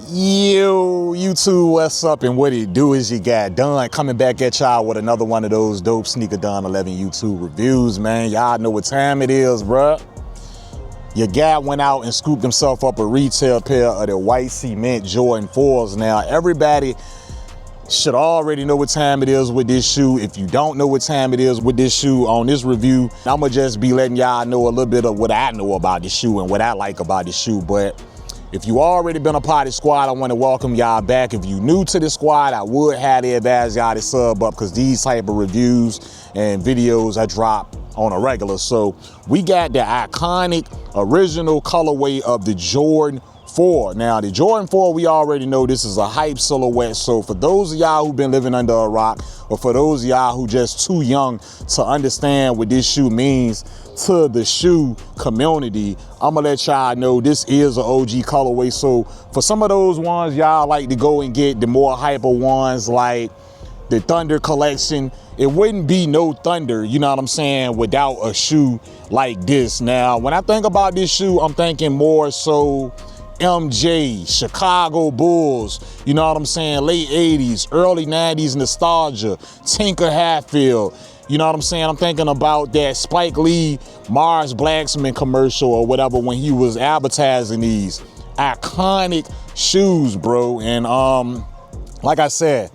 Yo, YouTube, what's up and what it do is you got done coming back at y'all with another one of those dope sneaker done 11 YouTube reviews, man. Y'all know what time it is, bruh. Your guy went out and scooped himself up a retail pair of the white cement Jordan 4s. Now, everybody should already know what time it is with this shoe. If you don't know what time it is with this shoe, on this review, I'ma just be letting y'all know a little bit of what I know about this shoe and what I like about this shoe. But if you already been a part of the squad, I want to welcome y'all back. If you new to the squad, I would highly advise y'all to sub up because these type of reviews and videos I drop on a regular. So we got the iconic original colorway of the Jordan 4. Now the Jordan 4, we already know this is a hype silhouette. So for those of y'all who've been living under a rock, or for those of y'all who just too young to understand what this shoe means to the shoe community, I'm gonna let y'all know this is an OG colorway. So for some of those ones y'all like to go and get the more hyper ones like the Thunder collection, it wouldn't be no Thunder, you know what I'm saying, without a shoe like this. Now when I think about this shoe, I'm thinking more so MJ, Chicago Bulls, you know what I'm saying, late 80s, early 90s nostalgia, Tinker Hatfield, you know what I'm saying. I'm thinking about that Spike Lee Mars Blacksman commercial or whatever when he was advertising these iconic shoes, bro. And like I said,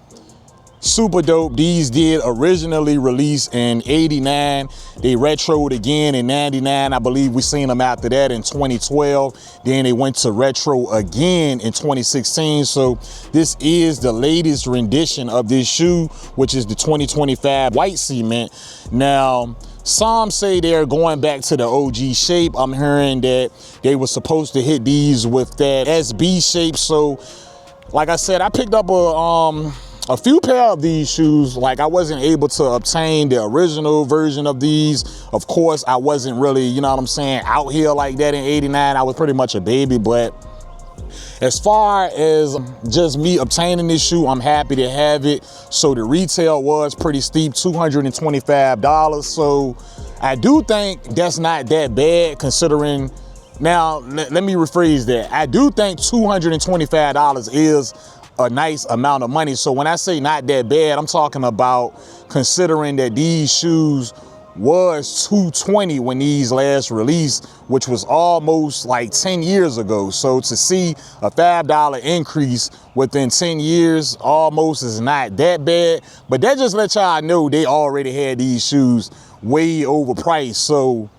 super dope. These did originally release in '89. They retroed again in '99. I believe we seen them after that in 2012. Then they went to retro again in 2016. So this is the latest rendition of this shoe, which is the 2025 white cement. Now, some say they're going back to the OG shape. I'm hearing that they were supposed to hit these with that SB shape. So, like I said, I picked up a few pair of these shoes. Like I wasn't able to obtain the original version of these. Of course, I wasn't really, you know what I'm saying, out here like that in '89. I was pretty much a baby. But as far as just me obtaining this shoe, I'm happy to have it. So the retail was pretty steep, $225. So I do think that's not that bad considering. Now, let me rephrase that. I do think $225 is a nice amount of money. So when I say not that bad, I'm talking about considering that these shoes was $220 when these last released, which was almost like 10 years ago. So to see a $5 increase within 10 years almost is not that bad. But that just let y'all know they already had these shoes way overpriced. So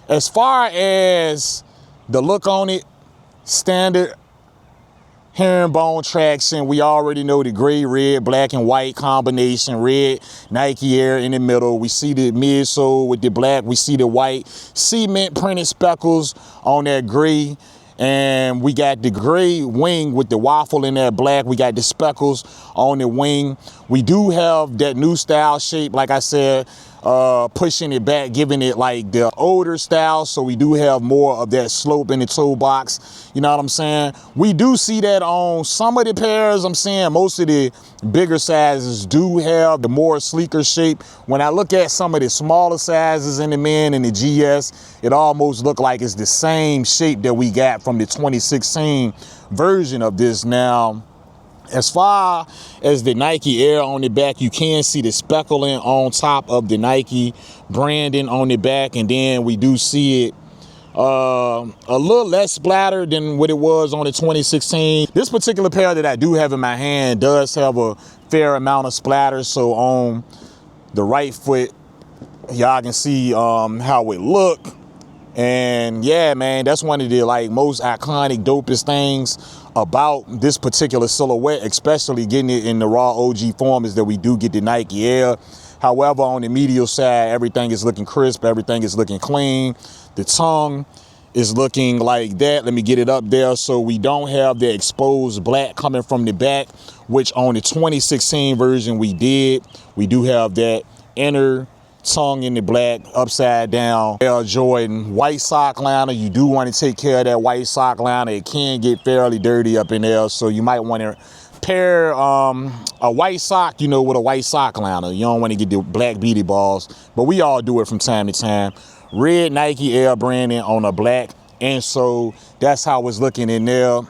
as far as the look on it, standard herringbone traction. We already know the gray, red, black, and white combination. Red Nike Air in the middle. We see the midsole with the black. We see the white cement printed speckles on that gray. And we got the gray wing with the waffle in that black. We got the speckles on the wing. We do have that new style shape, like I said, pushing it back, giving it like the older style. So we do have more of that slope in the toe box. You know what I'm saying? We do see that on some of the pairs. I'm saying most of the bigger sizes do have the more sleeker shape. When I look at some of the smaller sizes in the men and the GS, it almost look like it's the same shape that we got from the 2016 version of this. Now, as far as the Nike Air on the back, you can see the speckling on top of the Nike branding on the back. And then we do see it a little less splattered than what it was on the 2016. This particular pair that I do have in my hand does have a fair amount of splatter. So on the right foot, y'all can see how it look. And yeah, man, that's one of the like most iconic, dopest things about this particular silhouette, especially getting it in the raw OG form, is that we do get the Nike Air. However, on the medial side, everything is looking crisp, everything is looking clean. The tongue is looking like that. Let me get it up there. So we don't have the exposed black coming from the back, which on the 2016 version we did. We do have that inner tongue in the black, upside down Air Jordan white sock liner. You do want to take care of that white sock liner. It can get fairly dirty up in there, so you might want to pair a white sock, you know, with a white sock liner. You don't want to get the black beady balls, but we all do it from time to time. Red Nike Air branding on a black, and so that's how it's looking in there.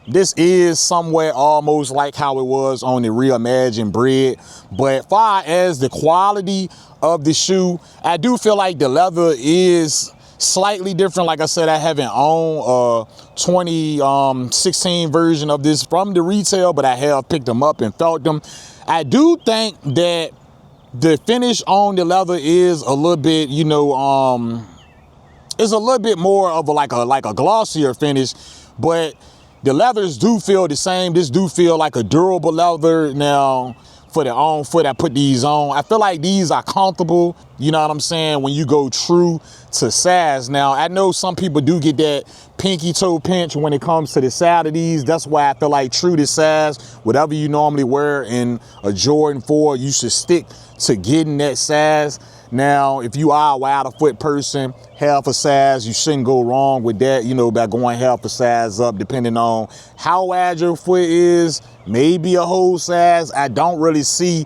This is somewhat almost like how it was on the Reimagined Bread. But far as the quality of the shoe, I do feel like the leather is slightly different. Like I said, I haven't owned a 2016 version of this from the retail, but I have picked them up and felt them. I do think that the finish on the leather is a little bit, you know, it's a little bit more of like a glossier finish, but the leathers do feel the same. This do feel like a durable leather. Now, for the on foot, I put these on. I feel like these are comfortable, you know what I'm saying, when you go true to size. Now, I know some people do get that pinky toe pinch when it comes to the side of these. That's why I feel like true to size, whatever you normally wear in a Jordan 4, you should stick to getting that size. Now, if you are a wider foot person, half a size, you shouldn't go wrong with that, you know, by going half a size up, depending on how wide your foot is, maybe a whole size. I don't really see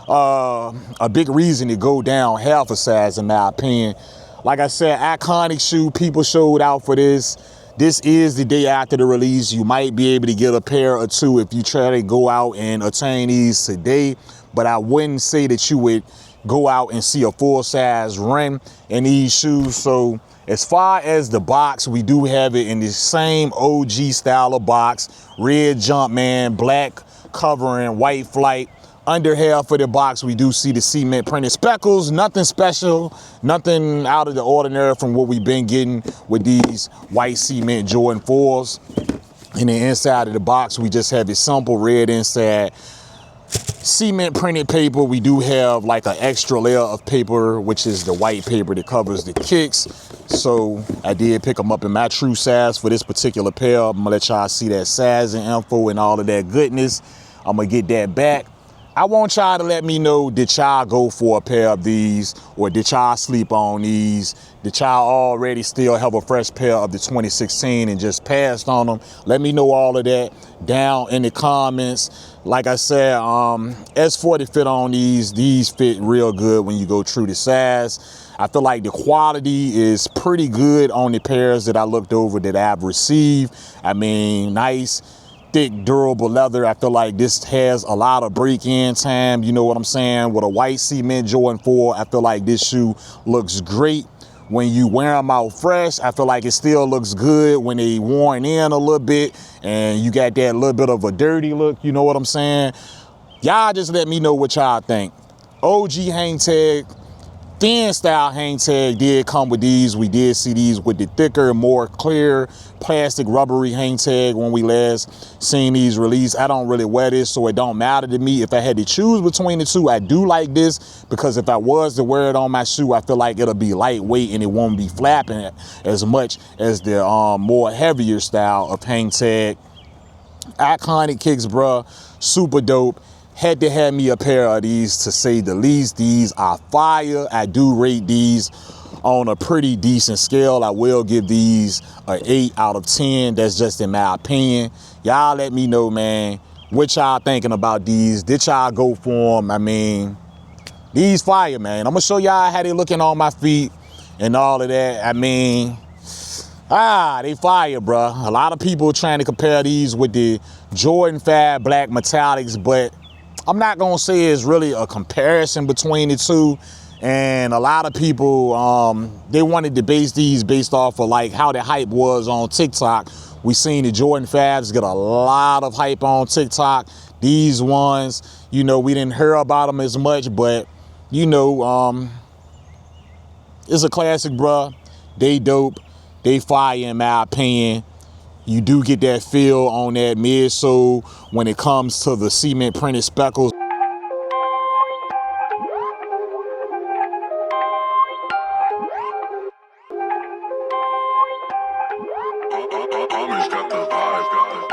a big reason to go down half a size, in my opinion. Like I said, iconic shoe, people showed out for this. This is the day after the release. You might be able to get a pair or two if you try to go out and attain these today, but I wouldn't say that you would go out and see a full size rim in these shoes. So as far as the box, we do have it in the same OG style of box, red Jumpman, black covering, white flight. Under half of the box, we do see the cement printed speckles. Nothing special, nothing out of the ordinary from what we've been getting with these white cement Jordan 4s. And the inside of the box, we just have a simple red inside, cement printed paper. We do have like an extra layer of paper, which is the white paper that covers the kicks. So I did pick them up in my true size for this particular pair. I'm gonna let y'all see that size and info and all of that goodness. I'm gonna get that back. I want y'all to let me know, did y'all go for a pair of these, or did y'all sleep on these? Did y'all already still have a fresh pair of the 2016 and just passed on them? Let me know all of that down in the comments. Like I said, S40 fit on these fit real good when you go true to size. I feel like the quality is pretty good on the pairs that I looked over that I've received. I mean, nice, thick, durable leather. I feel like this has a lot of break-in time, you know what I'm saying? With a white cement Jordan 4, I feel like this shoe looks great when you wear them out fresh. I feel like it still looks good when they worn in a little bit and you got that little bit of a dirty look, you know what I'm saying? Y'all just let me know what y'all think. OG hang tag, thin style hang tag did come with these. We did see these with the thicker, more clear plastic rubbery hang tag when we last seen these released. I don't really wear this, so it don't matter to me. If I had to choose between the two, I do like this, because if I was to wear it on my shoe, I feel like it'll be lightweight and it won't be flapping as much as the more heavier style of hang tag. Iconic kicks, bruh, super dope. Had to have me a pair of these, to say the least. These are fire. I do rate these on a pretty decent scale. I will give these an 8 out of 10. That's just in my opinion. Y'all let me know, man, what y'all thinking about these. Did y'all go for them? I mean, these fire, man. I'm gonna show y'all how they looking on my feet and all of that. I mean, they fire, bruh. A lot of people trying to compare these with the Jordan 5 black metallics, but I'm not gonna say it's really a comparison between the two. And a lot of people, they wanted to base these based off of like how the hype was on TikTok. We seen the Jordan 5s get a lot of hype on TikTok. These ones, you know, we didn't hear about them as much, but you know, it's a classic, bruh. They dope, they fire in my opinion. You do get that feel on that midsole when it comes to the cement printed speckles. Amish got the vibes,